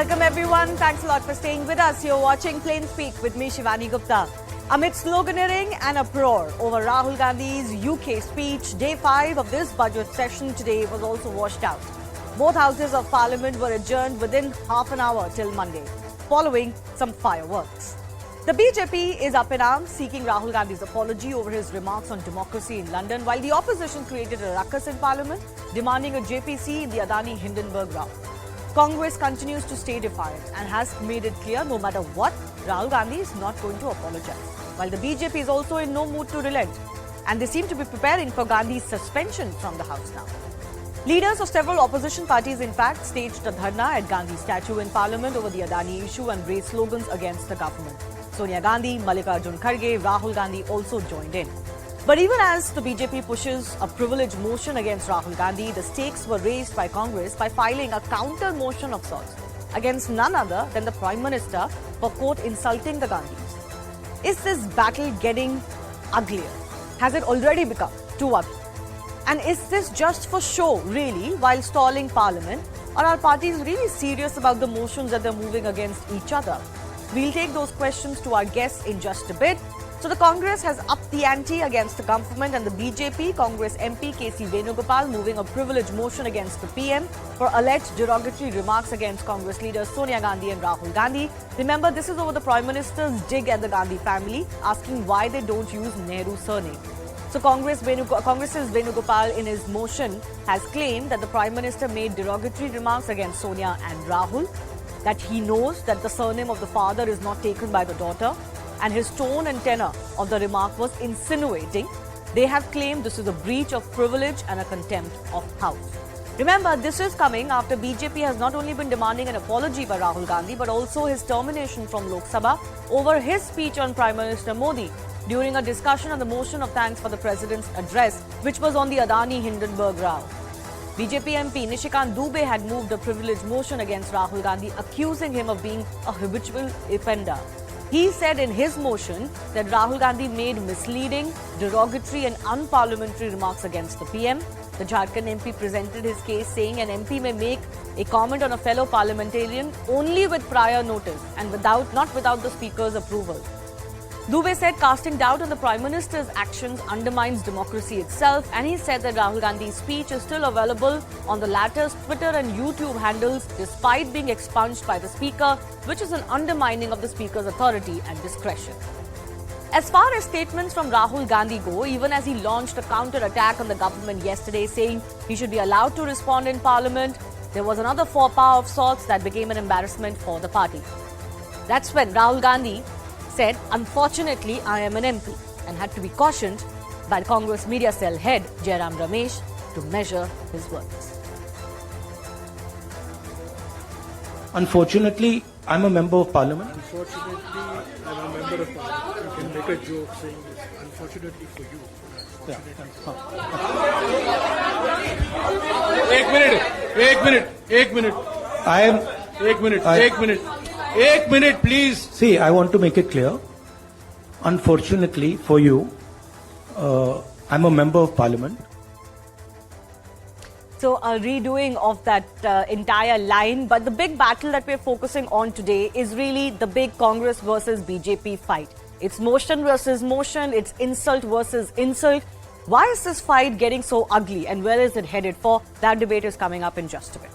Welcome everyone. Thanks a lot for staying with us. You're watching Plain Speak with me, Shivani Gupta. Amid sloganeering and uproar over Rahul Gandhi's UK speech, day 5 of this budget session today was also washed out. Both houses of parliament were adjourned within half an hour till Monday, following some fireworks. The BJP is up in arms, seeking Rahul Gandhi's apology over his remarks on democracy in London, while the opposition created a ruckus in parliament, demanding a JPC in the Adani Hindenburg route. Congress continues to stay defiant and has made it clear no matter what, Rahul Gandhi is not going to apologize. While the BJP is also in no mood to relent, and they seem to be preparing for Gandhi's suspension from the House now. Leaders of several opposition parties, in fact, staged a dharna at Gandhi's statue in Parliament over the Adani issue and raised slogans against the government. Sonia Gandhi, Mallikarjun Kharge, Rahul Gandhi also joined in. But even as the BJP pushes a privilege motion against Rahul Gandhi, the stakes were raised by Congress by filing a counter motion of sorts against none other than the Prime Minister for, quote, insulting the Gandhis. Is this battle getting uglier? Has it already become too ugly? And is this just for show, really, while stalling Parliament? Or are parties really serious about the motions that they're moving against each other? We'll take those questions to our guests in just a bit. So the Congress has upped the ante against the government, and the BJP Congress MP KC Venugopal moving a privilege motion against the PM for alleged derogatory remarks against Congress leaders Sonia Gandhi and Rahul Gandhi. Remember, this is over the Prime Minister's dig at the Gandhi family, asking why they don't use Nehru surname. So Congress's Venugopal in his motion has claimed that the Prime Minister made derogatory remarks against Sonia and Rahul, that he knows that the surname of the father is not taken by the daughter, and his tone and tenor of the remark was insinuating. They have claimed this is a breach of privilege and a contempt of House. Remember, this is coming after BJP has not only been demanding an apology by Rahul Gandhi, but also his termination from Lok Sabha over his speech on Prime Minister Modi during a discussion on the motion of thanks for the President's address, which was on the Adani Hindenburg row. BJP MP Nishikant Dubey had moved a privilege motion against Rahul Gandhi, accusing him of being a habitual offender. He said in his motion that Rahul Gandhi made misleading, derogatory and unparliamentary remarks against the PM. The Jharkhand MP presented his case, saying an MP may make a comment on a fellow parliamentarian only with prior notice and not without the Speaker's approval. Dubey said casting doubt on the Prime Minister's actions undermines democracy itself, and he said that Rahul Gandhi's speech is still available on the latter's Twitter and YouTube handles despite being expunged by the Speaker, which is an undermining of the Speaker's authority and discretion. As far as statements from Rahul Gandhi go, even as he launched a counter-attack on the government yesterday, saying he should be allowed to respond in Parliament, there was another faux pas of sorts that became an embarrassment for the party. That's when Rahul Gandhi said, unfortunately, I am an MP, and had to be cautioned by the Congress media cell head, Jairam Ramesh, to measure his words. Unfortunately, I'm a member of Parliament. Unfortunately, I'm a member of Parliament. You can make a joke saying this. Unfortunately for you. Ek minute, please. See, I want to make it clear. Unfortunately for you, I'm a member of Parliament. So a redoing of that entire line. But the big battle that we're focusing on today is really the big Congress versus BJP fight. It's motion versus motion. It's insult versus insult. Why is this fight getting so ugly, and where is it headed for? That debate is coming up in just a bit.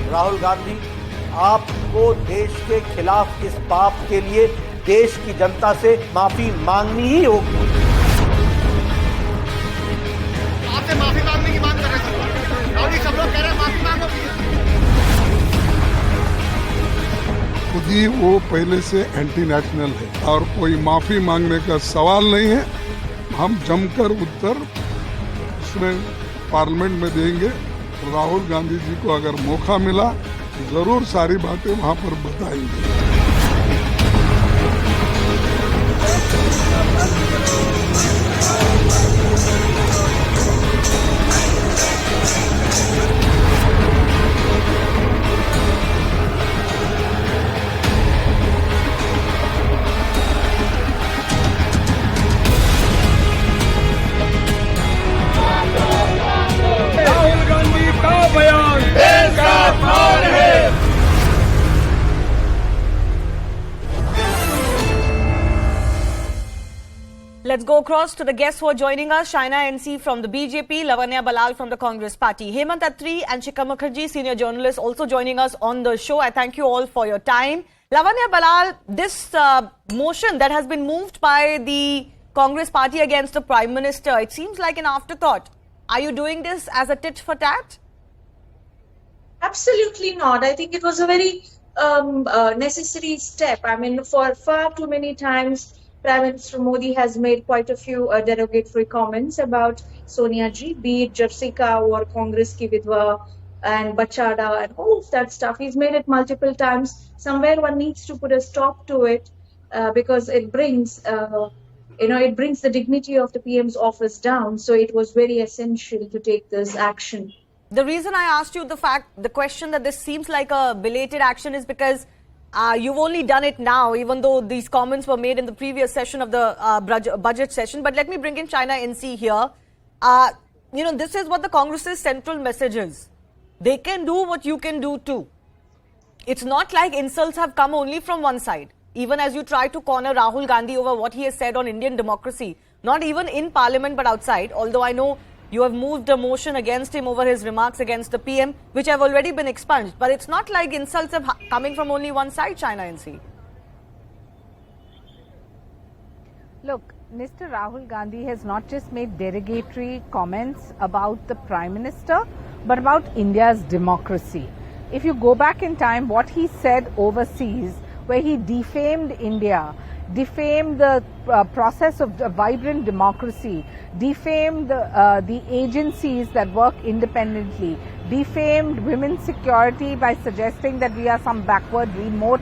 Rahul Gandhi, आपको देश के खिलाफ इस पाप के लिए देश की जनता से माफी मांगनी ही होगी। आपसे माफी मांगने की मांग कर रहे हैं। राहुल जी, सब लोग कह रहे हैं माफी मांगो। खुद ही वो पहले से एंटी नेशनल है और कोई माफी मांगने का सवाल नहीं है। हम जमकर उत्तर इसमें पार्लियामेंट में देंगे। राहुल गांधी जी को अगर मौका मिला जरूर सारी बातें वहां पर बताएंगे। राहुल गांधी का बयान देश का प्राण है। Let's go across to the guests who are joining us. Shaina NC from the BJP, Lavanya Balal from the Congress Party, Hemant Attri and Shikha Mukherjee, senior journalists, also joining us on the show. I thank you all for your time. Lavanya Balal, this motion that has been moved by the Congress Party against the Prime Minister, it seems like an afterthought. Are you doing this as a tit for tat? Absolutely not. I think it was a very necessary step. I mean, for far too many times, Prime Minister Modi has made quite a few derogatory comments about Sonia Ji, be it Jarsika or Congress ki Vidwa and Bachada and all of that stuff. He's made it multiple times. Somewhere one needs to put a stop to it because it brings, it brings the dignity of the PM's office down. So it was very essential to take this action. The reason I asked you the question that this seems like a belated action is because you've only done it now, even though these comments were made in the previous session of the budget session. But let me bring in China NC here. This is what the Congress's central message is. They can do what you can do too. It's not like insults have come only from one side. Even as you try to corner Rahul Gandhi over what he has said on Indian democracy, not even in Parliament but outside, although I know you have moved a motion against him over his remarks against the PM, which have already been expunged. But it's not like insults are coming from only one side, China NC. Look, Mr. Rahul Gandhi has not just made derogatory comments about the Prime Minister, but about India's democracy. If you go back in time, what he said overseas, where he defamed India, defamed the process of a vibrant democracy, defamed the agencies that work independently, defamed women's security by suggesting that we are some backward, remote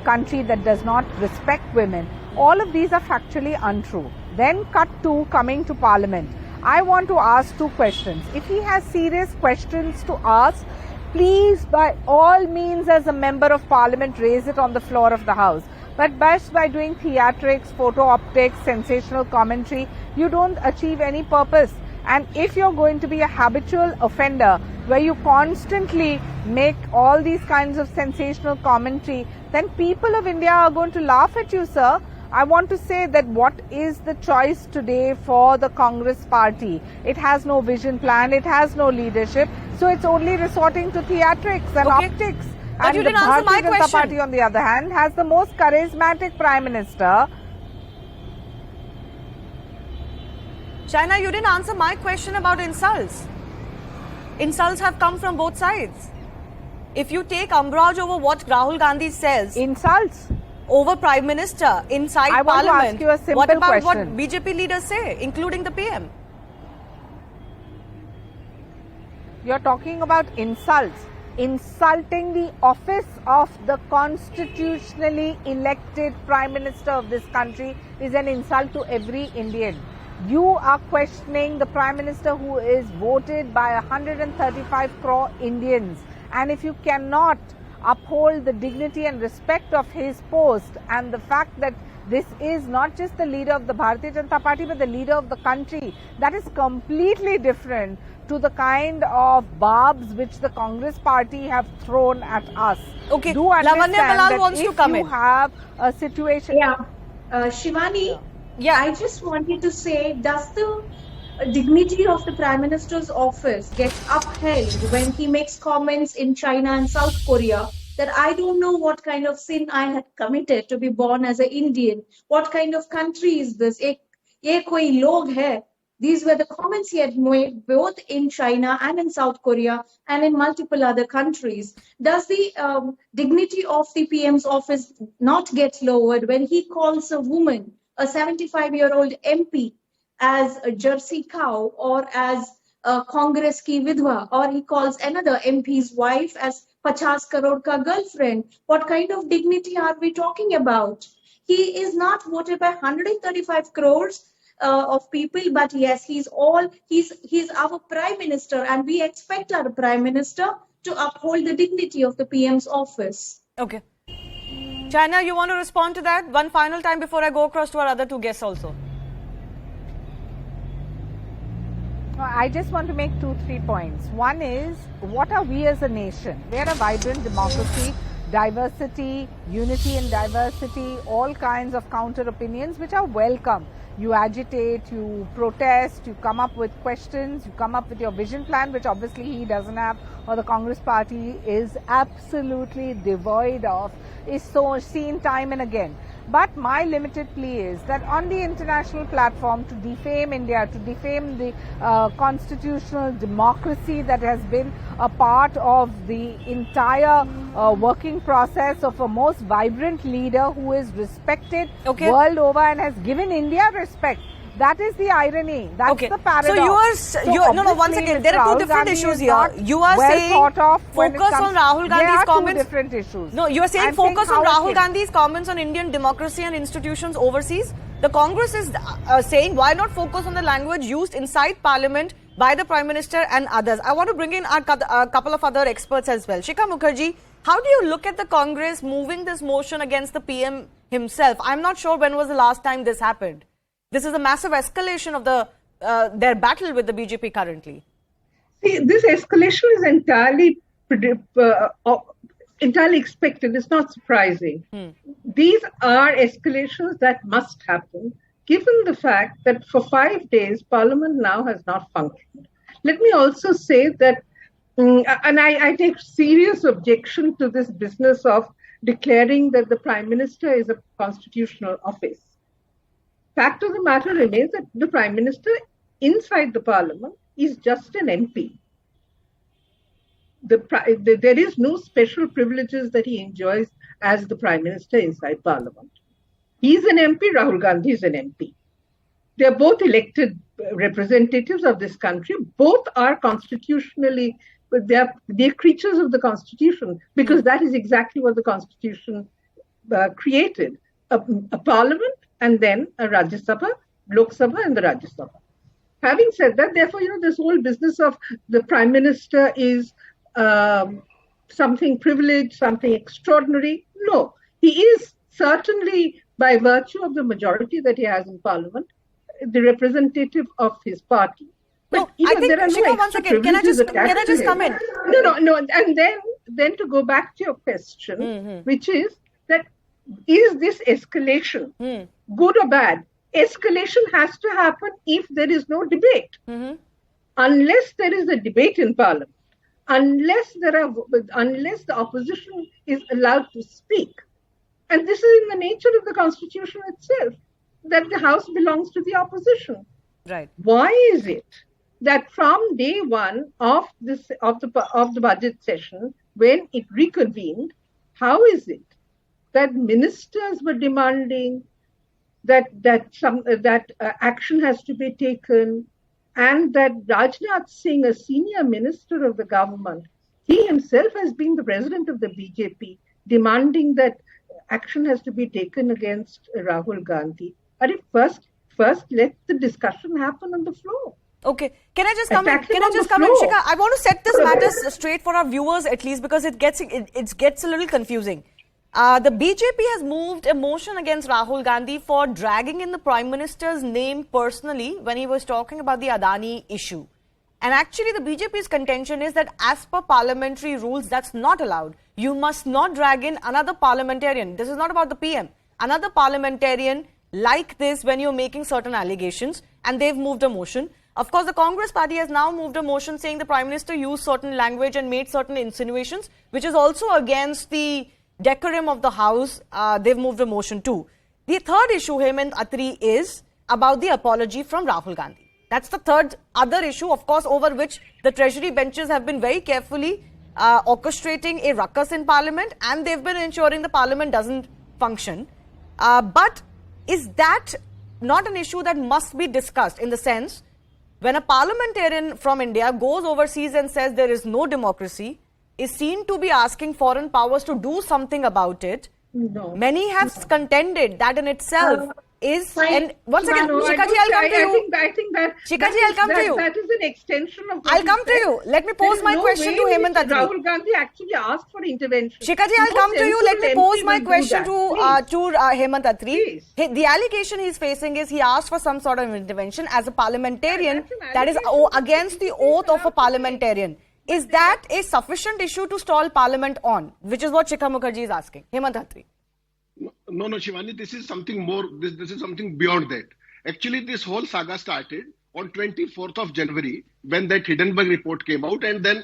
country that does not respect women. All of these are factually untrue. Then cut to coming to Parliament. I want to ask two questions. If he has serious questions to ask, please by all means as a member of Parliament raise it on the floor of the House. But just by doing theatrics, photo optics, sensational commentary, you don't achieve any purpose. And if you're going to be a habitual offender where you constantly make all these kinds of sensational commentary, then people of India are going to laugh at you, sir. I want to say that what is the choice today for the Congress party? It has no vision plan, it has no leadership, so it's only resorting to theatrics and optics. But And you the didn't answer my Bharatiya Janata question. Party, on the other hand, has the most charismatic Prime Minister. China, you didn't answer my question about insults. Insults have come from both sides. If you take umbrage over what Rahul Gandhi says, Insults? over Prime Minister inside I want to Parliament, ask you a simple what about what question. BJP leaders say, including the PM? You're talking about insults. Insulting the office of the constitutionally elected Prime Minister of this country is an insult to every Indian. You are questioning the Prime Minister who is voted by 135 crore Indians. And if you cannot uphold the dignity and respect of his post and the fact that this is not just the leader of the Bharatiya Janata Party but the leader of the country, that is completely different to the kind of barbs which the Congress party have thrown at us. Okay, Do understand Lavanya Balal that wants if to come you in. have a situation... Shivani, Yeah. I just wanted to say, does the dignity of the Prime Minister's office get upheld when he makes comments in China and South Korea that I don't know what kind of sin I had committed to be born as an Indian? What kind of country is this? Ye koi log hai? These were the comments he had made both in China and in South Korea and in multiple other countries. Does the dignity of the PM's office not get lowered when he calls a woman, a 75-year-old MP, as a Jersey cow or as a Congress ki vidwa, or he calls another MP's wife as 50 crore ka girlfriend? What kind of dignity are we talking about? He is not voted by 135 crores of people, but yes, he's our Prime Minister, and we expect our Prime Minister to uphold the dignity of the PM's office. Okay. China, you want to respond to that one final time before I go across to our other two guests also? I just want to make 2-3 points. One is, what are we as a nation? We are a vibrant democracy, diversity, unity in diversity, all kinds of counter opinions which are welcome. You agitate, you protest, you come up with questions, you come up with your vision plan, which obviously he doesn't have, or the Congress party is absolutely devoid of, is so seen time and again. But my limited plea is that on the international platform, to defame India, to defame the constitutional democracy that has been a part of the entire working process of a most vibrant leader who is respected world over and has given India respect. That is the irony. That's the paradox. So you are no, once again, there are two different issues here. You are saying focus on Rahul Gandhi's comments. Two different issues. No, you are saying focus on Rahul Gandhi's comments on Indian democracy and institutions overseas. The Congress is saying why not focus on the language used inside Parliament by the Prime Minister and others. I want to bring in a couple of other experts as well. Shikha Mukherjee, how do you look at the Congress moving this motion against the PM himself? I'm not sure when was the last time this happened. This is a massive escalation of their battle with the BJP currently. See, this escalation is entirely expected. It's not surprising. These are escalations that must happen, given the fact that for 5 days, Parliament now has not functioned. Let me also say that, and I take serious objection to this business of declaring that the Prime Minister is a constitutional office. Fact of the matter remains that the Prime Minister inside the Parliament is just an MP. There is no special privileges that he enjoys as the Prime Minister inside Parliament. He's an MP, Rahul Gandhi is an MP. They're both elected representatives of this country. Both are constitutionally, they're creatures of the Constitution, because that is exactly what the Constitution created. A Parliament, and then a Rajya Sabha, Lok Sabha and the Rajya Sabha. Having said that, therefore, this whole business of the Prime Minister is something privileged, something extraordinary. No, he is certainly, by virtue of the majority that he has in Parliament, the representative of his party. But no, I think, there are Shikha, once again, can I just come in? No, and then to go back to your question, which is that, is this escalation good or bad? Escalation has to happen if there is no debate. Unless there is a debate in Parliament, unless the opposition is allowed to speak. And this is in the nature of the Constitution itself, that the House belongs to the opposition. Right. Why is it that from day one of the budget session, when it reconvened, how is it that ministers were demanding that action has to be taken, and that Rajnath Singh, a senior minister of the government, he himself has been the president of the BJP, demanding that action has to be taken against Rahul Gandhi? First let the discussion happen on the floor. Okay, can I just come in? Shikha, I want to set this matter straight for our viewers at least, because it gets a little confusing. The BJP has moved a motion against Rahul Gandhi for dragging in the Prime Minister's name personally when he was talking about the Adani issue. And actually the BJP's contention is that as per parliamentary rules, that's not allowed. You must not drag in another parliamentarian. This is not about the PM. Another parliamentarian like this when you're making certain allegations, and they've moved a motion. Of course, the Congress party has now moved a motion saying the Prime Minister used certain language and made certain insinuations, which is also against the decorum of the House. They've moved a motion too. The third issue, Hemant Atri, is about the apology from Rahul Gandhi. That's the third other issue, of course, over which the Treasury benches have been very carefully orchestrating a ruckus in Parliament, and they've been ensuring the Parliament doesn't function. But is that not an issue that must be discussed, in the sense, when a parliamentarian from India goes overseas and says there is no democracy, is seen to be asking foreign powers to do something about it? No. Many have contended that in itself is, Fine. and once again, No, Shikhaji, I'll come to you. I think that Shikhaji, I'll come to you. That is an extension of. What I'll he come to said. you. Let me There pose is my no question way to in Hemant which Atri. Rahul Gandhi actually asked for intervention. Shikhaji, I'll No come to you. Let me sensible pose MP my will do question that. to Hemant Atri. Please. The allegation he's facing is he asked for some sort of intervention as a parliamentarian That's an that is allegation. against the oath of a parliamentarian. Is that a sufficient issue to stall parliament on? Which is what Shikha Mukherjee is asking. Hemant Atri. No, Shivani, this is something more. This is something beyond that. Actually, this whole saga started on 24th of January when that Hindenburg report came out, and then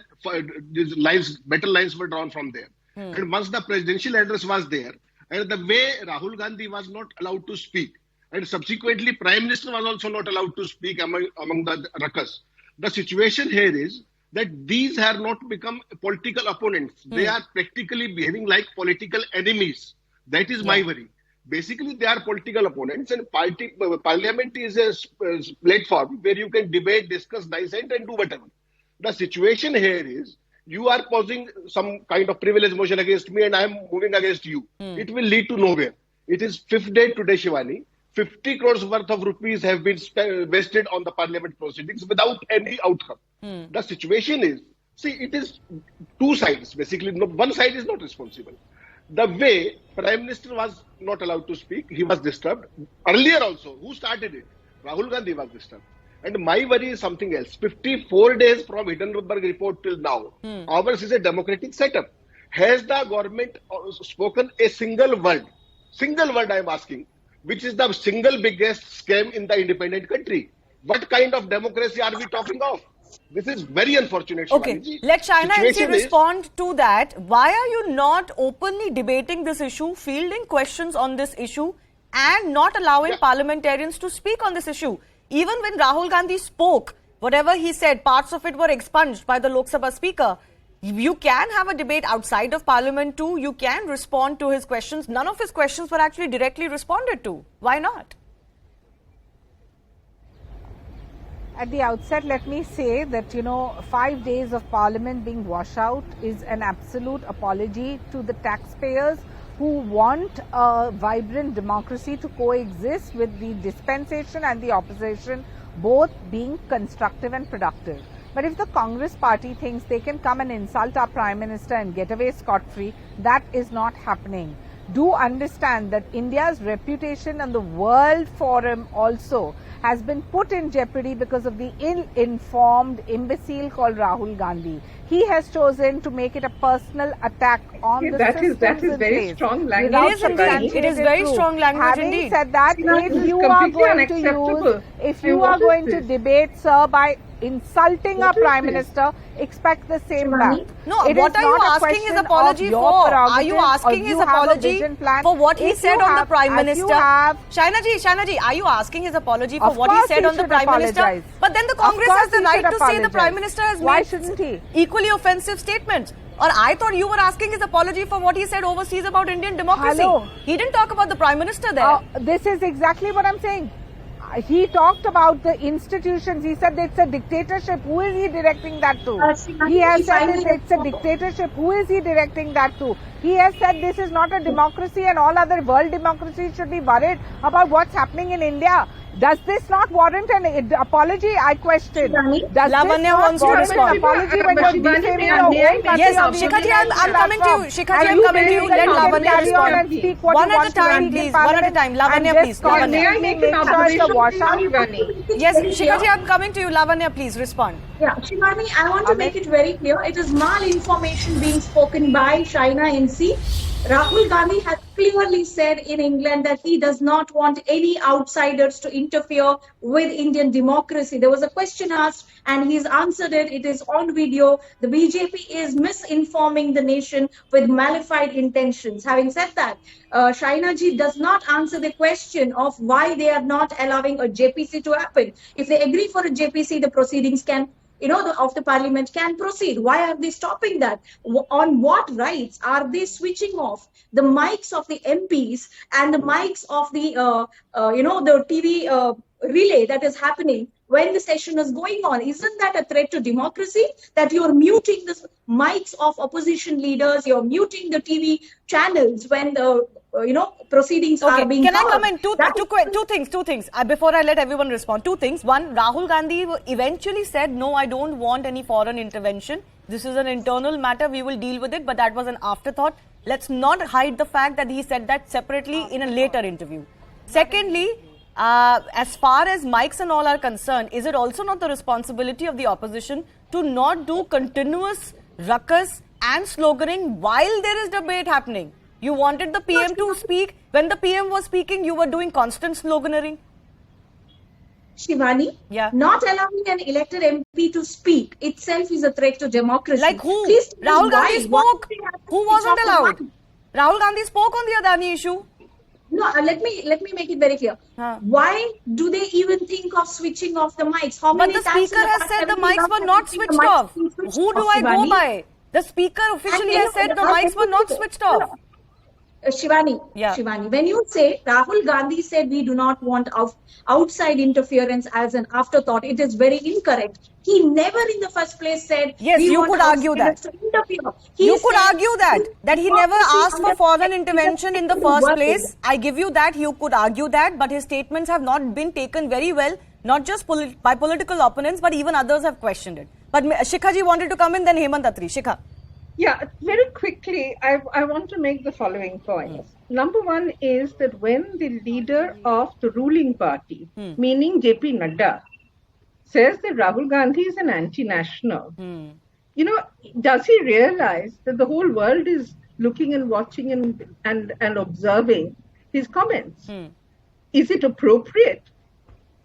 these better lines were drawn from there. And once the presidential address was there, and the way Rahul Gandhi was not allowed to speak, and subsequently Prime Minister was also not allowed to speak among the ruckus. The situation here is that these have not become political opponents. They are practically behaving like political enemies. That is my worry. Basically, they are political opponents, and Parliament is a platform where you can debate, discuss, dissent, and do whatever. The situation here is you are posing some kind of privilege motion against me, and I am moving against you. It will lead to nowhere. It is fifth day today, Shivani. 50 crores worth of rupees have been wasted on the Parliament proceedings without any outcome. The situation is, see, it is two sides. Basically, one side is not responsible. The way Prime Minister was not allowed to speak, he was disturbed. Earlier also, who started it? Rahul Gandhi was disturbed. And my worry is something else. 54 days from Hindenburg report till now, ours is a democratic setup. Has the government spoken a single word? Single word I am asking, which is the single biggest scam in the independent country. What kind of democracy are we talking of? This is very unfortunate. Okay, Shivani. let China Situation is- respond to that. Why are you not openly debating this issue, fielding questions on this issue, and not allowing parliamentarians to speak on this issue? Even when Rahul Gandhi spoke, whatever he said, parts of it were expunged by the Lok Sabha Speaker. You can have a debate outside of Parliament too. You can respond to his questions. None of his questions were actually directly responded to. Why not? At the outset, let me say that, 5 days of Parliament being washed out is an absolute apology to the taxpayers who want a vibrant democracy to coexist with the dispensation and the opposition, both being constructive and productive. But if the Congress party thinks they can come and insult our Prime Minister and get away scot-free, that is not happening. Do understand that India's reputation on the World Forum also has been put in jeopardy because of the ill-informed imbecile called Rahul Gandhi. He has chosen to make it a personal attack on the systems that is in very place. strong language. Without It is indeed. It is substantiated very proof. strong language Having indeed. said that, That if is you are completely going to unacceptable. use, if And you what are is going to this? debate, sir, by insulting What a is Prime this? Minister, expect the same Shivani? back. No, It what is are you not a asking his question apology of your for? Are you prerogative or asking his you have a apology vision plan. for what he If said you on the have- Prime as Minister? you have- Shanaji, are you asking his apology for Of what he course said he on the should Prime Minister? apologize. But then the Of Congress course has the he right should to say the apologize. Prime Minister has Why made shouldn't he? equally offensive statements. Or I thought you were asking his apology for what he said overseas about Indian democracy. Hello. He didn't talk about the Prime Minister there. This is exactly what I'm saying. He talked about the institutions. He said it's a dictatorship. Who is he directing that to? Shivani, He has if I said may it's a respond. dictatorship. Who is he directing that to? He has said this is not a democracy and all other world democracies should be worried about what's happening in India. Does this not warrant an apology? I question. Shivani, Does Lavanya this not wants to warrant respond. an apology when Shivani, you're defaming may your I- own may I- country? Yes, on the Shikhaji, I'm international coming to you. platform? Shikhaji, And I'm you coming to you. believe Let that you can Lavanya carry on respond. and speak what One you at want a time, to speak in please. One at a Parliament time. Lavanya, and please. just Lavanya. May I constantly make make an sure it's a observation, washout? Shivani? Yes, Shikhaji, I'm coming to you. Lavanya, please respond. Yeah, Shivani, I want to make it very clear. It is malinformation being spoken by China NC. Rahul Gandhi has clearly said in England that he does not want any outsiders to interfere with Indian democracy. There was a question asked and he's answered it. It is on video. The BJP is misinforming the nation with malified intentions. Having said that, Shaina ji does not answer the question of why they are not allowing a JPC to happen. If they agree for a JPC, the proceedings can of the parliament can proceed. Why are they stopping that? On what rights are they switching off the mics of the MPs and the mics of the, the TV relay that is happening when the session is going on. Isn't that a threat to democracy? That you're muting the mics of opposition leaders, you're muting the TV channels when the proceedings are being Can called. I come in? Two things. Before I let everyone respond. Two things. One, Rahul Gandhi eventually said, no, I don't want any foreign intervention. This is an internal matter. We will deal with it. But that was an afterthought. Let's not hide the fact that he said that separately in a later interview. Secondly, as far as mics and all are concerned, is it also not the responsibility of the opposition to not do continuous ruckus and sloganing while there is debate happening? You wanted the PM to speak. When the PM was speaking, you were doing constant sloganeering. Shivani, not allowing an elected MP to speak itself is a threat to democracy. Like who? Please, Rahul Gandhi spoke. Who wasn't allowed? Rahul Gandhi spoke on the Adani issue. No, let me make it very clear. Why do they even think of switching off the mics? How many but the times speaker has said the mics were not switched off. Who do I go by? The speaker officially has said the mics were not switched off. Shivani, when you say Rahul Gandhi said we do not want outside interference as an afterthought, it is very incorrect. He never in the first place said... Yes, you could argue that. You could argue that he never asked for foreign intervention in the first place. I give you that, you could argue that, but his statements have not been taken very well, not just by political opponents, but even others have questioned it. But Shikha ji wanted to come in, then Hemant Attri. Shikha. Yeah, very quickly, I want to make the following points. Number one is that when the leader of the ruling party, meaning JP Nadda, says that Rahul Gandhi is an anti-national, does he realize that the whole world is looking and watching and observing his comments? Is it appropriate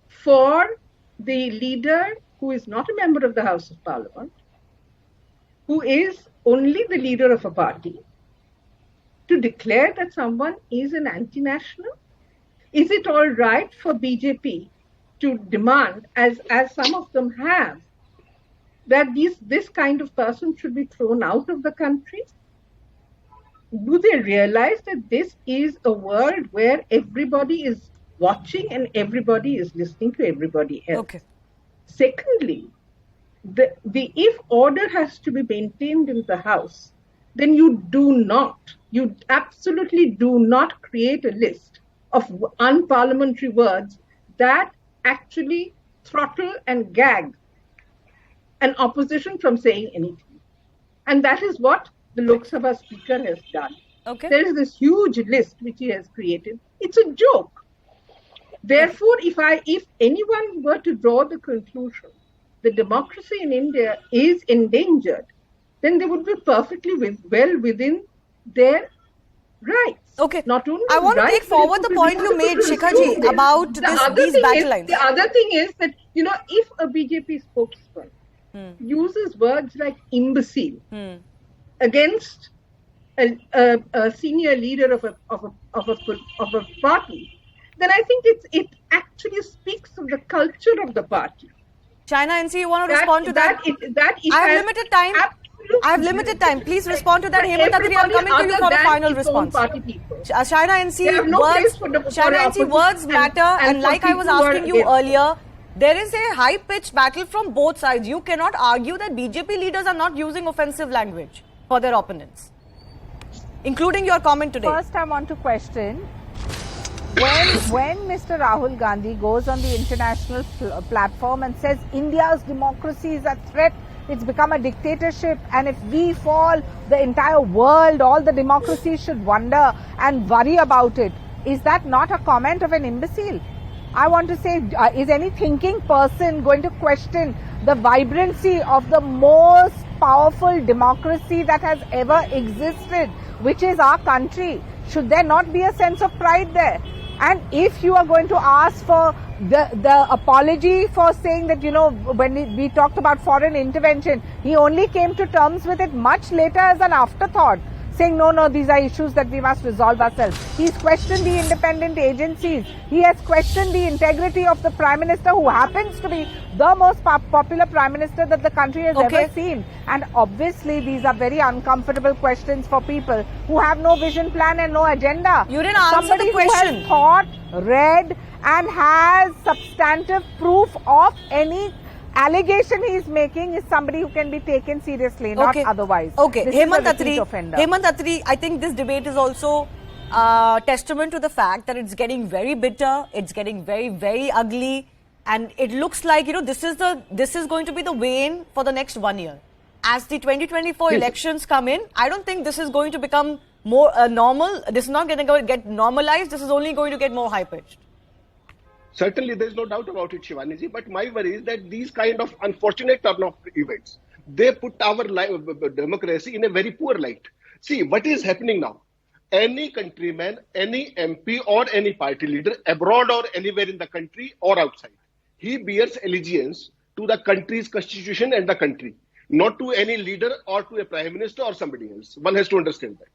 for the leader who is not a member of the House of Parliament, who is only the leader of a party, to declare that someone is an anti-national? Is it all right for BJP to demand, as some of them have, that this kind of person should be thrown out of the country? Do they realize that this is a world where everybody is watching and everybody is listening to everybody else? Okay. Secondly, if order has to be maintained in the House, then you absolutely do not create a list of unparliamentary words that actually throttle and gag an opposition from saying anything. And that is what the Lok Sabha Speaker has done. Okay. There is this huge list which he has created. It's a joke. Therefore, if anyone were to draw the conclusion that democracy in India is endangered, then they would be perfectly well within their rights. Okay. Not only I want to take forward the point you made, Shikha ji, about these battle lines. The other thing is that, if a BJP spokesman uses words like imbecile against a senior leader of a party, then I think it actually speaks of the culture of the party. China NC, you want to respond to that? I have limited time. I have limited time. Please respond to that. Hemant Attri, I'm coming to you for a final response. China NC words matter, and like I was asking you earlier, there is a high-pitched battle from both sides. You cannot argue that BJP leaders are not using offensive language for their opponents, including your comment today. First, I want to question, when Mr. Rahul Gandhi goes on the international platform and says India's democracy is at threat, it's become a dictatorship, and if we fall, the entire world, all the democracies should wonder and worry about it. Is that not a comment of an imbecile? I want to say, is any thinking person going to question the vibrancy of the most powerful democracy that has ever existed, which is our country? Should there not be a sense of pride there? And if you are going to ask for the apology for saying that, when we talked about foreign intervention, he only came to terms with it much later as an afterthought, saying, no, these are issues that we must resolve ourselves. He's questioned the independent agencies. He has questioned the integrity of the Prime Minister, who happens to be the most popular Prime Minister that the country has ever seen. And obviously, these are very uncomfortable questions for people who have no vision plan and no agenda. You didn't answer the question. Somebody who has thought, read, and has substantive proof of any allegation he is making is somebody who can be taken seriously, not otherwise. Okay, This Hemant is a repeat offender. Attri, I think this debate is also testament to the fact that it's getting very bitter, it's getting very, very ugly, and it looks like, this is going to be the wane for the next 1 year. As the 2024 elections come in, I don't think this is going to become more normal. This is not going to get normalized. This is only going to get more high-pitched. Certainly, there is no doubt about it, Shivani ji. But my worry is that these kind of unfortunate turn of events, they put our democracy in a very poor light. See, what is happening now? Any countryman, any MP or any party leader, abroad or anywhere in the country or outside, he bears allegiance to the country's constitution and the country, not to any leader or to a prime minister or somebody else. One has to understand that.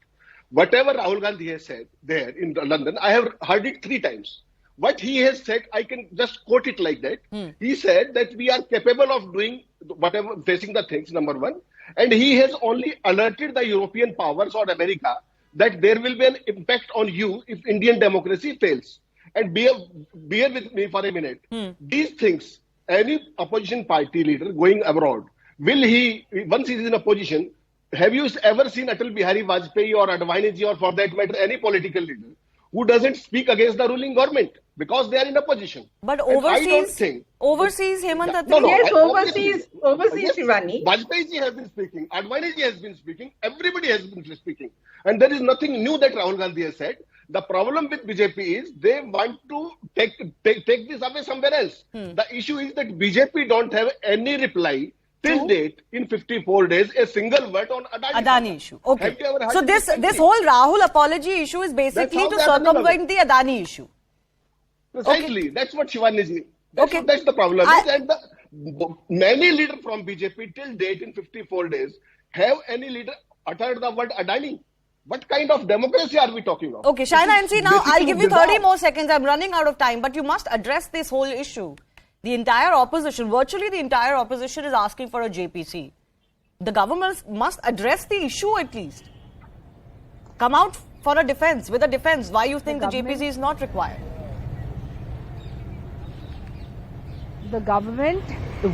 Whatever Rahul Gandhi has said there in London, I have heard it 3 times. What he has said, I can just quote it like that. He said that we are capable of doing whatever, facing the things, number one. And he has only alerted the European powers or America that there will be an impact on you if Indian democracy fails. And bear with me for a minute. These things, any opposition party leader going abroad, will he, once he is in a position, have you ever seen Atal Bihari Vajpayee or Advani ji or for that matter any political leader who doesn't speak against the ruling government because they are in a position? But overseas, Hemant Attri. No, Yes, overseas, Shivani. Vajpayee ji has been speaking, Advani ji has been speaking, everybody has been speaking. And there is nothing new that Rahul Gandhi has said. The problem with BJP is they want to take this away somewhere else. The issue is that BJP don't have any reply till date in 54 days, a single word on Adani issue. Okay. So this whole Rahul apology issue is basically to circumvent the Adani issue. Precisely. Okay. That's what Shivani ji. That's the problem. And many leaders from BJP till date in 54 days have any leader uttered the word Adani. What kind of democracy are we talking of? Okay, Shaina NC, now I'll give you 30 more seconds. I'm running out of time, but you must address this whole issue. The entire opposition, virtually the entire opposition is asking for a JPC. The government must address the issue at least. Come out for a defense, with a defense, why you think the JPC is not required. The government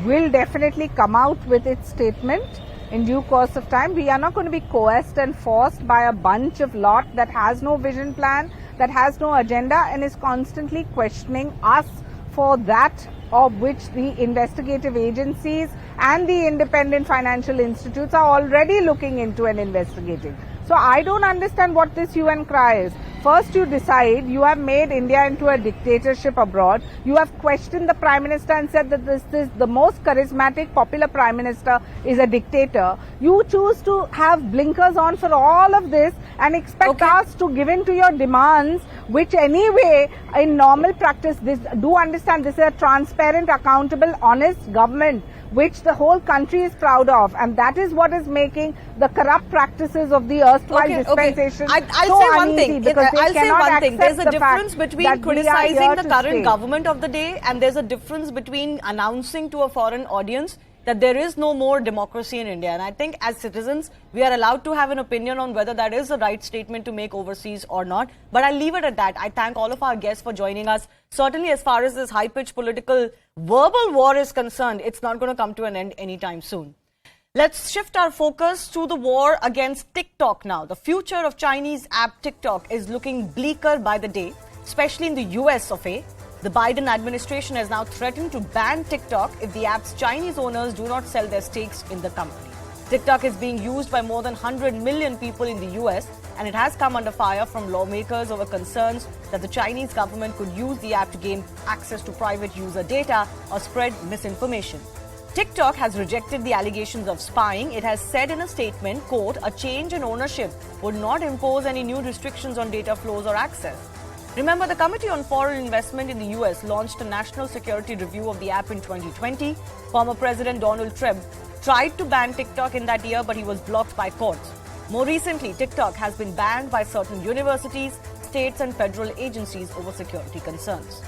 will definitely come out with its statement in due course of time. We are not going to be coerced and forced by a bunch of lot that has no vision plan, that has no agenda and is constantly questioning us for that of which the investigative agencies and the independent financial institutes are already looking into and investigating. So I don't understand what this hue and cry is. First you decide you have made India into a dictatorship abroad. You have questioned the Prime Minister and said that this is the most charismatic popular Prime Minister is a dictator. You choose to have blinkers on for all of this and expect us to give in to your demands, which anyway in normal practice, do understand this is a transparent, accountable, honest government which the whole country is proud of, and that is what is making the corrupt practices of the erstwhile dispensation I'll say one thing. There's a difference between criticizing the current government of the day and there's a difference between announcing to a foreign audience that there is no more democracy in India. And I think as citizens, we are allowed to have an opinion on whether that is the right statement to make overseas or not. But I'll leave it at that. I thank all of our guests for joining us. Certainly, as far as this high-pitched political verbal war is concerned, it's not going to come to an end anytime soon. Let's shift our focus to the war against TikTok now. The future of Chinese app TikTok is looking bleaker by the day, especially in the US of A. The Biden administration has now threatened to ban TikTok if the app's Chinese owners do not sell their stakes in the company. TikTok is being used by more than 100 million people in the US, and it has come under fire from lawmakers over concerns that the Chinese government could use the app to gain access to private user data or spread misinformation. TikTok has rejected the allegations of spying. It has said in a statement, quote, a change in ownership would not impose any new restrictions on data flows or access. Remember, the Committee on Foreign Investment in the US launched a national security review of the app in 2020. Former President Donald Trump tried to ban TikTok in that year, but he was blocked by courts. More recently, TikTok has been banned by certain universities, states and federal agencies over security concerns.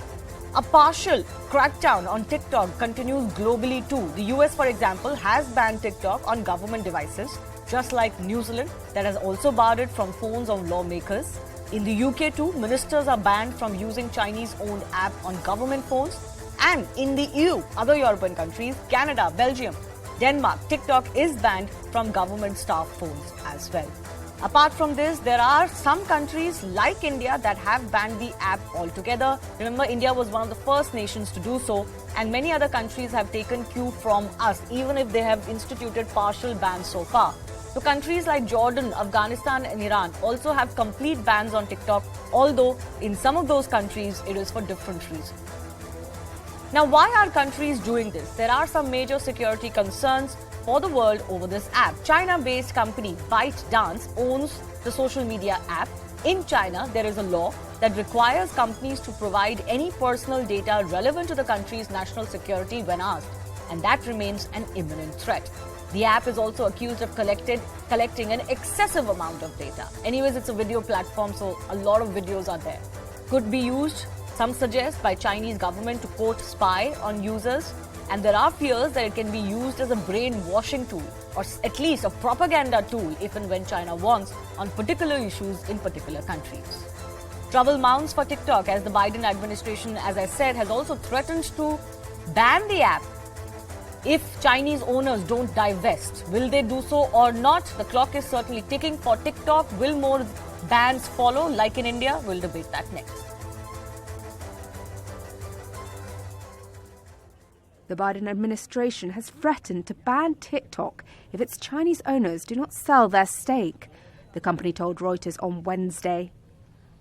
A partial crackdown on TikTok continues globally too. The US, for example, has banned TikTok on government devices, just like New Zealand, that has also barred it from phones of lawmakers. In the UK too, ministers are banned from using Chinese-owned app on government phones. And in the EU, other European countries, Canada, Belgium, Denmark, TikTok is banned from government staff phones as well. Apart from this, there are some countries like India that have banned the app altogether. Remember, India was one of the first nations to do so, and many other countries have taken cue from us, even if they have instituted partial bans so far. So countries like Jordan, Afghanistan and Iran also have complete bans on TikTok, although in some of those countries it is for different reasons. Now, why are countries doing this? There are some major security concerns for the world over this app. China-based company ByteDance owns the social media app. In China, there is a law that requires companies to provide any personal data relevant to the country's national security when asked, and that remains an imminent threat. The app is also accused of collecting an excessive amount of data. Anyways, it's a video platform, so a lot of videos are there. Could be used, some suggest, by Chinese government to quote spy on users. And there are fears that it can be used as a brainwashing tool, or at least a propaganda tool if and when China wants on particular issues in particular countries. Trouble mounts for TikTok as the Biden administration, as I said, has also threatened to ban the app if Chinese owners don't divest. Will they do so or not? The clock is certainly ticking for TikTok. Will more bans follow like in India? We'll debate that next. The Biden administration has threatened to ban TikTok if its Chinese owners do not sell their stake, the company told Reuters on Wednesday.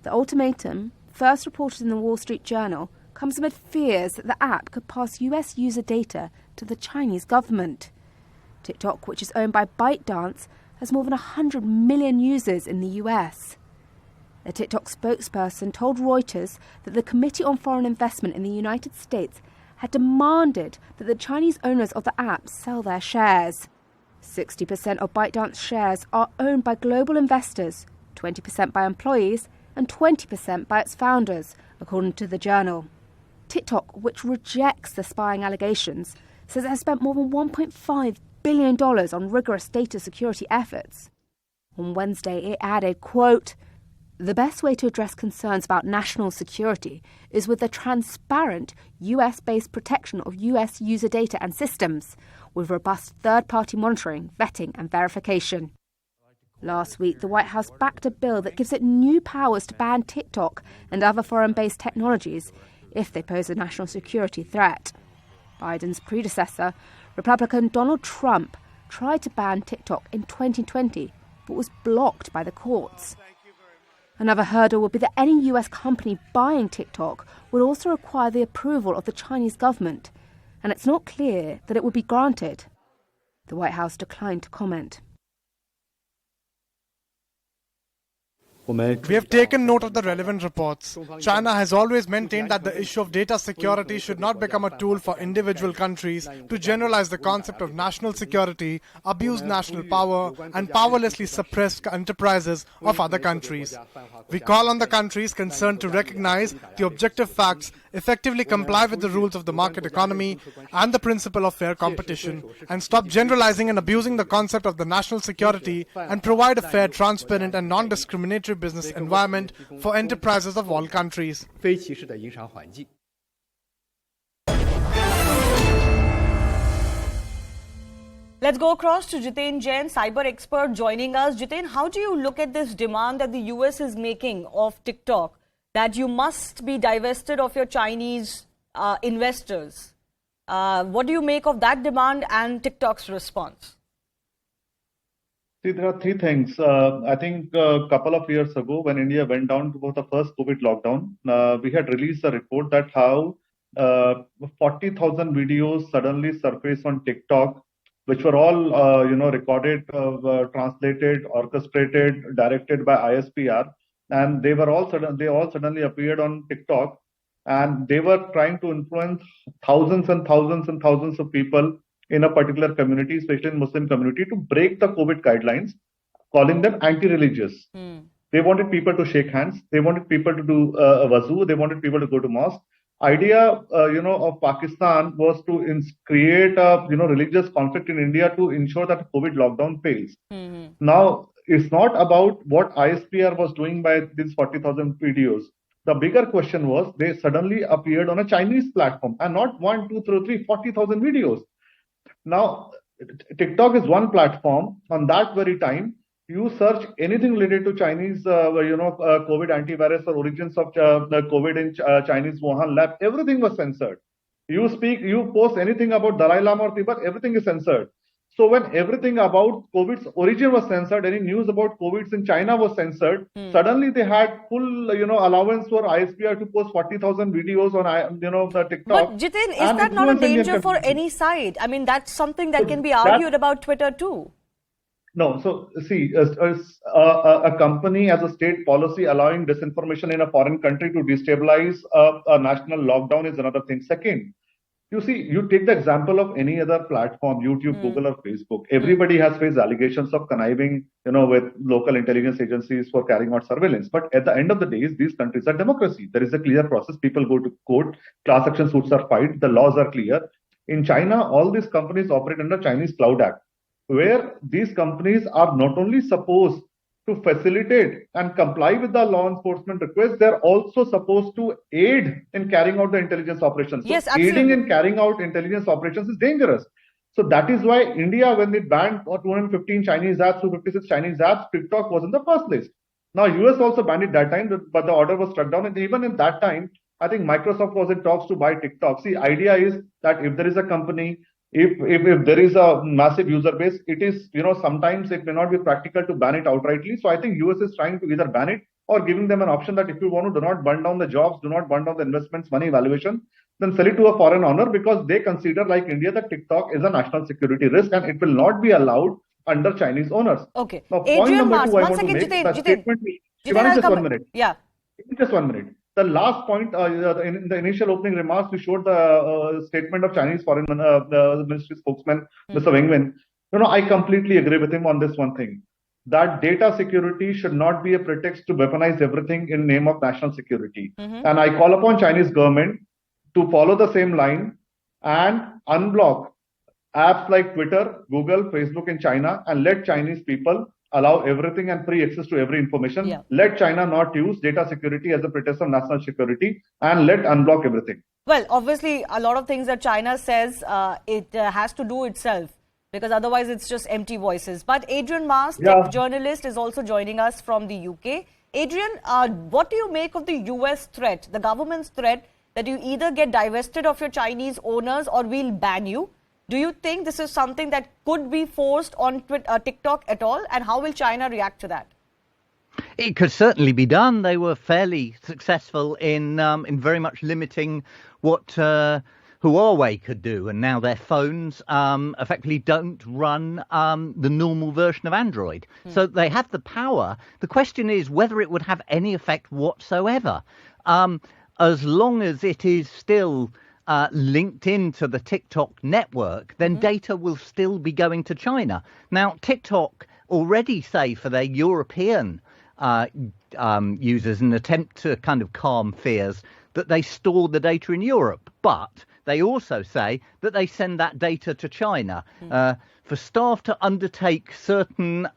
The ultimatum, first reported in the Wall Street Journal, comes amid fears that the app could pass US user data to the Chinese government. TikTok, which is owned by ByteDance, has more than 100 million users in the US. A TikTok spokesperson told Reuters that the Committee on Foreign Investment in the United States had demanded that the Chinese owners of the app sell their shares. 60% of ByteDance shares are owned by global investors, 20% by employees, and 20% by its founders, according to the journal. TikTok, which rejects the spying allegations, says it has spent more than $1.5 billion on rigorous data security efforts. On Wednesday, it added, quote, "The best way to address concerns about national security is with the transparent US-based protection of US user data and systems, with robust third-party monitoring, vetting and verification." Last week, the White House backed a bill that gives it new powers to ban TikTok and other foreign-based technologies if they pose a national security threat. Biden's predecessor, Republican Donald Trump, tried to ban TikTok in 2020, but was blocked by the courts. Another hurdle would be that any US company buying TikTok would also require the approval of the Chinese government, and it's not clear that it would be granted. The White House declined to comment. We have taken note of the relevant reports. China has always maintained that the issue of data security should not become a tool for individual countries to generalize the concept of national security, abuse national power, and powerlessly suppress enterprises of other countries. We call on the countries concerned to recognize the objective facts, effectively comply with the rules of the market economy and the principle of fair competition, and stop generalizing and abusing the concept of the national security, and provide a fair, transparent, and non-discriminatory business environment for enterprises of all countries. Let's go across to Jiten Jain, cyber expert, joining us. Jiten, how do you look at this demand that the US is making of TikTok, that you must be divested of your Chinese investors? What do you make of that demand and TikTok's response? See, there are three things. I think a couple of years ago, when India went down to the first COVID lockdown, we had released a report that how 40,000 videos suddenly surfaced on TikTok, which were all recorded, translated, orchestrated, directed by ISPR, and they all suddenly appeared on TikTok, and they were trying to influence thousands and thousands and thousands of people in a particular community, especially in Muslim community, to break the COVID guidelines, calling them anti-religious. They wanted people to shake hands. They wanted people to do wuzu. They wanted people to go to mosque. Idea, of Pakistan was to create a, religious conflict in India to ensure that COVID lockdown fails. Now, it's not about what ISPR was doing by these 40,000 videos. The bigger question was they suddenly appeared on a Chinese platform and not 1, 2, 3, 40,000 videos. Now, TikTok is one platform. On that very time, you search anything related to Chinese, COVID antivirus or origins of the COVID in Chinese Wuhan lab, everything was censored. You post anything about Dalai Lama or Tibet, everything is censored. So when everything about COVID's origin was censored, any news about COVID's in China was censored, suddenly they had full, allowance for ISPR to post 40,000 videos on, the TikTok. But Jitin, is that not a danger for any side? I mean, that's something that can be argued about Twitter too. No, so see, a company as a state policy allowing disinformation in a foreign country to destabilize a national lockdown is another thing. Second, you see, you take the example of any other platform, YouTube, Google, or Facebook. Everybody has faced allegations of conniving, with local intelligence agencies for carrying out surveillance. But at the end of the day, these countries are democracy. There is a clear process. People go to court, class action suits are filed, the laws are clear. In China, all these companies operate under Chinese Cloud Act, where these companies are not only supposed to facilitate and comply with the law enforcement requests, they're also supposed to aid in carrying out the intelligence operations. So yes, absolutely. Aiding in carrying out intelligence operations is dangerous. So that is why India, when it banned 215 Chinese apps, 256 Chinese apps, TikTok was in the first list. Now, US also banned it that time, but the order was struck down. And even in that time, I think Microsoft was in talks to buy TikTok. See, idea is that if there is a company, if there is a massive user base, it is, sometimes it may not be practical to ban it outrightly. So I think US is trying to either ban it or giving them an option that if you want to do not burn down the jobs, do not burn down the investments, money valuation, then sell it to a foreign owner, because they consider, like India, that TikTok is a national security risk and it will not be allowed under Chinese owners. Okay. Now, point number two, I want to make Jitin, just 1 minute. Yeah. Just 1 minute. The last point, in the initial opening remarks, we showed the statement of Chinese Foreign Ministry spokesman, Mr. Wang Wen. I completely agree with him on this one thing, that data security should not be a pretext to weaponize everything in name of national security. And I call upon Chinese government to follow the same line and unblock apps like Twitter, Google, Facebook in China, and let Chinese people allow everything and free access to every information. Yeah. Let China not use data security as a pretext of national security, and let unblock everything. Well, obviously, a lot of things that China says, it has to do itself, because otherwise it's just empty voices. But Adrian Mars, tech journalist, is also joining us from the UK. Adrian, what do you make of the US threat, the government's threat that you either get divested of your Chinese owners or we'll ban you? Do you think this is something that could be forced on TikTok at all? And how will China react to that? It could certainly be done. They were fairly successful in very much limiting what Huawei could do. And now their phones effectively don't run the normal version of Android. So they have the power. The question is whether it would have any effect whatsoever. As long as it is still linked into the TikTok network, then data will still be going to China. Now, TikTok already say for their European users, in an attempt to kind of calm fears, that they store the data in Europe, but they also say that they send that data to China for staff to undertake certain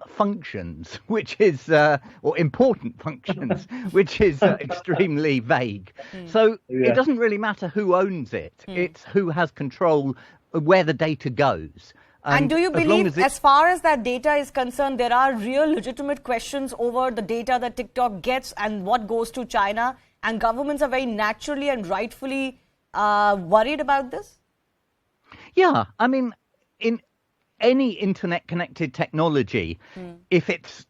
functions, which is, or important functions, which is extremely vague. So it doesn't really matter who owns it. It's who has control of where the data goes. And do you believe, as far as that data is concerned, there are real legitimate questions over the data that TikTok gets and what goes to China, and governments are very naturally and rightfully worried about this? Yeah, I mean, in any internet-connected technology, if it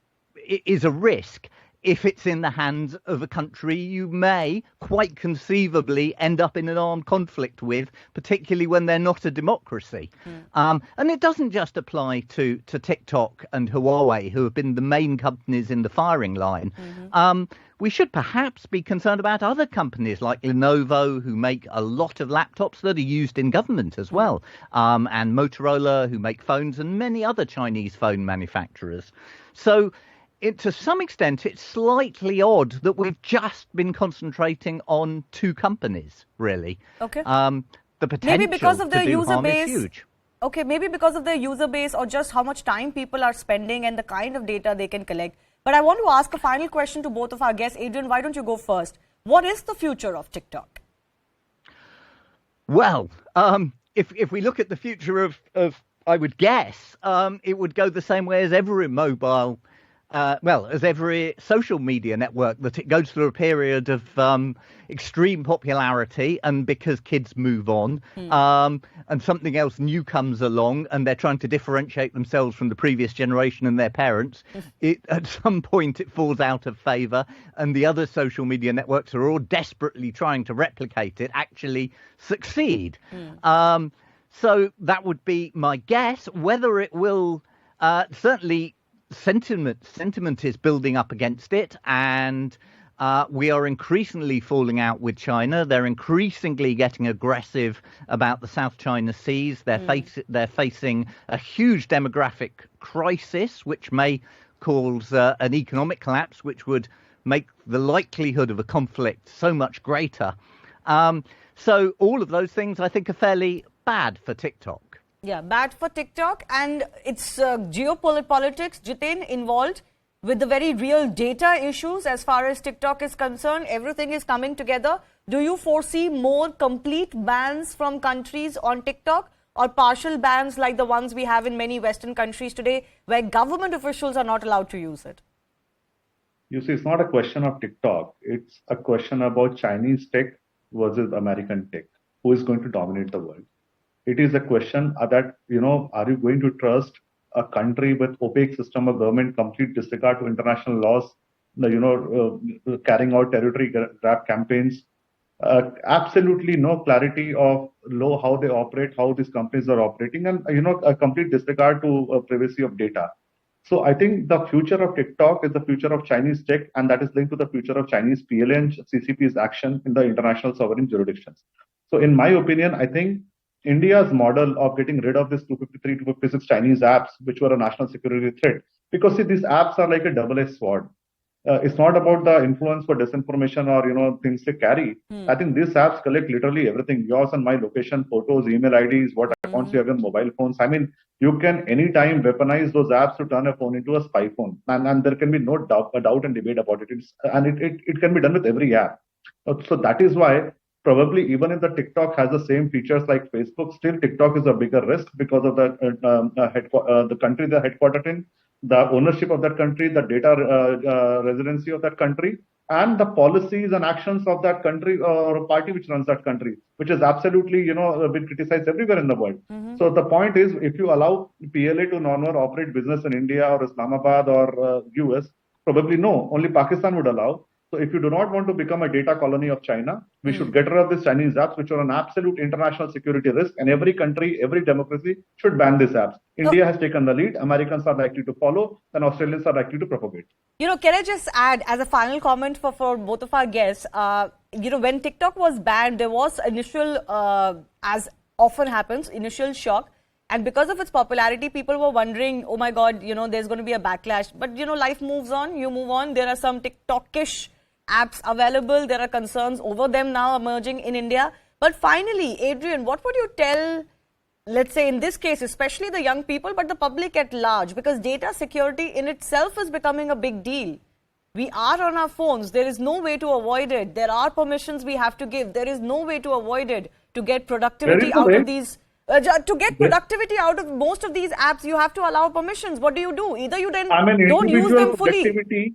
is a risk, if it's in the hands of a country you may quite conceivably end up in an armed conflict with, particularly when they're not a democracy. And it doesn't just apply to TikTok and Huawei, who have been the main companies in the firing line. We should perhaps be concerned about other companies like Lenovo, who make a lot of laptops that are used in government as well, and Motorola, who make phones, and many other Chinese phone manufacturers. So to some extent, it's slightly odd that we've just been concentrating on two companies, really. Okay. The potential maybe because of the to do user harm base. is huge. Okay, maybe because of their user base or just how much time people are spending and the kind of data they can collect. But I want to ask a final question to both of our guests. Adrian, why don't you go first? What is the future of TikTok? Well, if we look at the future of I would guess, it would go the same way as every mobile, as every social media network, that it goes through a period of extreme popularity, and because kids move on, and something else new comes along, and they're trying to differentiate themselves from the previous generation and their parents, at some point it falls out of favour, and the other social media networks are all desperately trying to replicate it, actually succeed. So that would be my guess. Whether it will, certainly sentiment is building up against it, and we are increasingly falling out with China. They're increasingly getting aggressive about the South China Seas. They're facing a huge demographic crisis, which may cause an economic collapse, which would make the likelihood of a conflict so much greater. So all of those things, I think, are fairly bad for TikTok. Yeah, bad for TikTok, and it's geopolitics, Jitin, involved with the very real data issues as far as TikTok is concerned. Everything is coming together. Do you foresee more complete bans from countries on TikTok, or partial bans like the ones we have in many Western countries today, where government officials are not allowed to use it? You see, it's not a question of TikTok. It's a question about Chinese tech versus American tech. Who is going to dominate the world? It is a question that, are you going to trust a country with opaque system of government, complete disregard to international laws, carrying out territory grab campaigns, absolutely no clarity of how they operate, how these companies are operating, and, a complete disregard to privacy of data. So I think the future of TikTok is the future of Chinese tech, and that is linked to the future of Chinese PLA and CCP's action in the international sovereign jurisdictions. So in my opinion, I think India's model of getting rid of this 253, 256 Chinese apps, which were a national security threat, because see, these apps are like a double-edged sword. It's not about the influence for disinformation or, things they carry. I think these apps collect literally everything, yours and my location, photos, email IDs, what accounts you have on mobile phones. I mean, you can anytime weaponize those apps to turn a phone into a spy phone. And there can be no doubt and debate about it. It can be done with every app. So that is why probably even if the TikTok has the same features like Facebook, still TikTok is a bigger risk because of the country they're headquartered in, the ownership of that country, the data residency of that country, and the policies and actions of that country or a party which runs that country, which is absolutely, been criticized everywhere in the world. So the point is, if you allow PLA to no longer operate business in India or Islamabad or US, probably no, only Pakistan would allow. So if you do not want to become a data colony of China, we should get rid of these Chinese apps, which are an absolute international security risk. And every country, every democracy should ban these apps. India has taken the lead. Americans are likely to follow, and Australians are likely to propagate. Can I just add, as a final comment for both of our guests, when TikTok was banned, there was initial, as often happens, initial shock. And because of its popularity, people were wondering, oh my God, there's going to be a backlash. But, life moves on, you move on. There are some TikTok-ish apps available. There are concerns over them now emerging in India. But finally, Adrian, what would you tell, let's say in this case, especially the young people, but the public at large? Because data security in itself is becoming a big deal. We are on our phones. There is no way to avoid it. There are permissions we have to give. There is no way to avoid it. To get productivity out of these... to get productivity out of most of these apps, you have to allow permissions. What do? Either you then don't use them fully.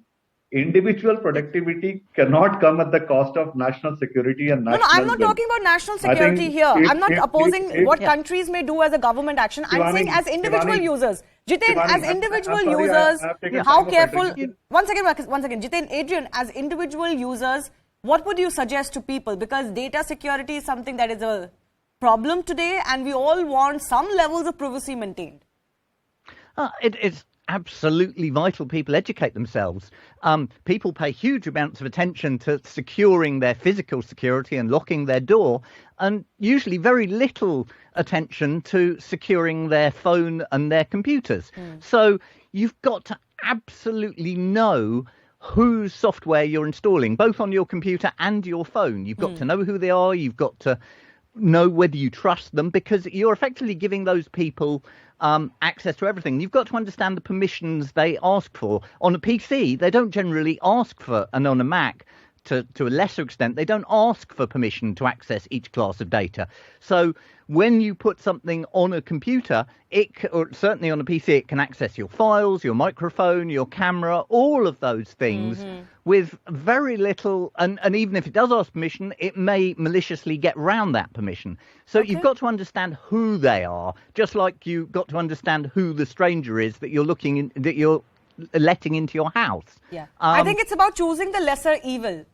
Individual productivity cannot come at the cost of national security and national... No, I'm not talking about national security here. I'm not opposing what countries may do as a government action. I'm saying as individual users. Jitin, as individual users, how careful... One second. Jitin, Adrian, as individual users, what would you suggest to people? Because data security is something that is a problem today, and we all want some levels of privacy maintained. It's absolutely vital people educate themselves. People pay huge amounts of attention to securing their physical security and locking their door, and usually very little attention to securing their phone and their computers. So you've got to absolutely know whose software you're installing, both on your computer and your phone. You've got to know who they are. You've got to know whether you trust them, because you're effectively giving those people access to everything. You've got to understand the permissions they ask for. On a PC, they don't generally ask for, and on a Mac, to a lesser extent, they don't ask for permission to access each class of data. So when you put something on a computer, or certainly on a PC, it can access your files, your microphone, your camera, all of those things with very little, and even if it does ask permission, it may maliciously get round that permission. So you've got to understand who they are, just like you've got to understand who the stranger is that you're letting into your house. Yeah, I think it's about choosing the lesser evil.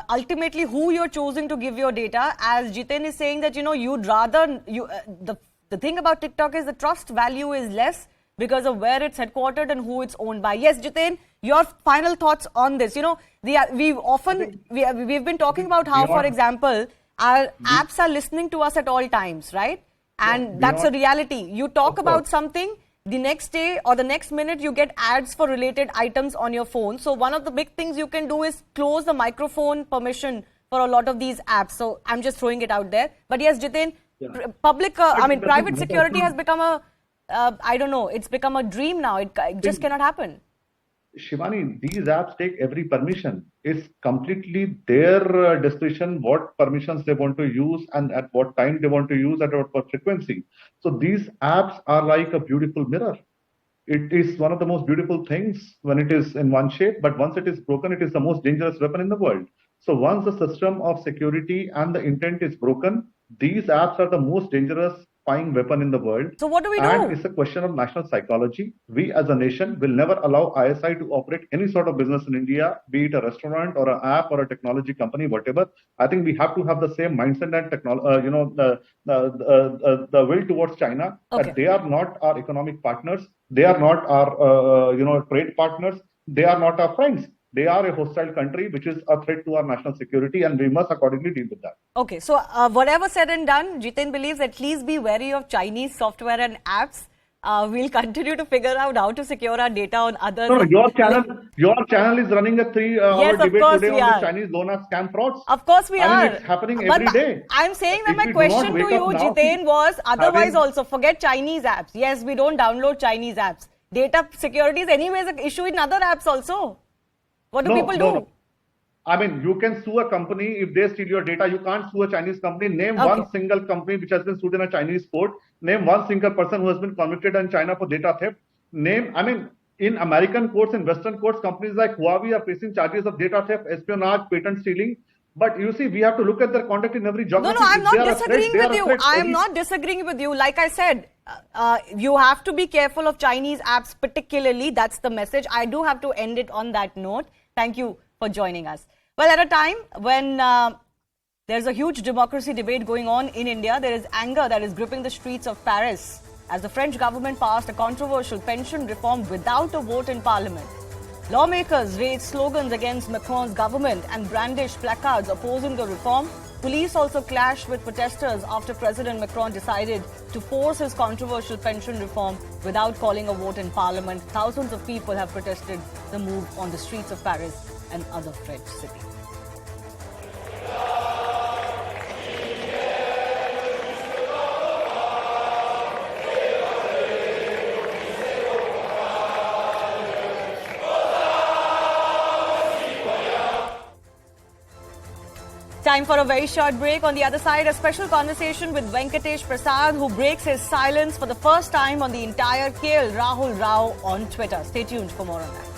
Ultimately, who you're choosing to give your data. As Jiten is saying that, you'd rather, the thing about TikTok is the trust value is less because of where it's headquartered and who it's owned by. Yes, Jiten, your final thoughts on this. We've been talking about how, for example, our apps are listening to us at all times, right? And that's a reality. You talk about something, the next day or the next minute you get ads for related items on your phone. So one of the big things you can do is close the microphone permission for a lot of these apps. So I'm just throwing it out there. But yes, Jiten, private security has become it's become a dream now. It just cannot happen. Shivani, these apps take every permission. It's completely their discretion what permissions they want to use and at what time they want to use, at what frequency. So these apps are like a beautiful mirror. It is one of the most beautiful things when it is in one shape, but once it is broken, it is the most dangerous weapon in the world. So once the system of security and the intent is broken, these apps are the most dangerous spying weapon in the world. So what do we do? And it's a question of national psychology. We as a nation will never allow ISI to operate any sort of business in India, be it a restaurant or an app or a technology company, whatever. I think we have to have the same mindset and the will towards China, that they are not our economic partners. They are not our trade partners. They are not our friends. They are a hostile country, which is a threat to our national security, and we must accordingly deal with that. Okay, so whatever said and done, Jiten believes at least be wary of Chinese software and apps. We'll continue to figure out how to secure our data on others. No, your channel is running a 3-hour debate today on the Chinese loan app scam frauds. Of course we are. It's happening every day. I'm saying that my question to you, Jiten, was otherwise also, forget Chinese apps. Yes, we don't download Chinese apps. Data security is anyways an issue in other apps also. What do people do? No. I mean, you can sue a company if they steal your data. You can't sue a Chinese company. Name one single company which has been sued in a Chinese court. Name one single person who has been convicted in China for data theft. In American courts and Western courts, companies like Huawei are facing charges of data theft, espionage, patent stealing. But you see, we have to look at their conduct in every geography. No, I'm not disagreeing with you. I am not disagreeing with you. Like I said, you have to be careful of Chinese apps particularly. That's the message. I do have to end it on that note. Thank you for joining us. Well, at a time when there's a huge democracy debate going on in India, there is anger that is gripping the streets of Paris as the French government passed a controversial pension reform without a vote in parliament. Lawmakers raised slogans against Macron's government and brandished placards opposing the reform. Police also clashed with protesters after President Macron decided to force his controversial pension reform without calling a vote in parliament. Thousands of people have protested the move on the streets of Paris and other French cities. Time for a very short break. On the other side, a special conversation with Venkatesh Prasad, who breaks his silence for the first time on the entire KL Rahul Rao on Twitter. Stay tuned for more on that.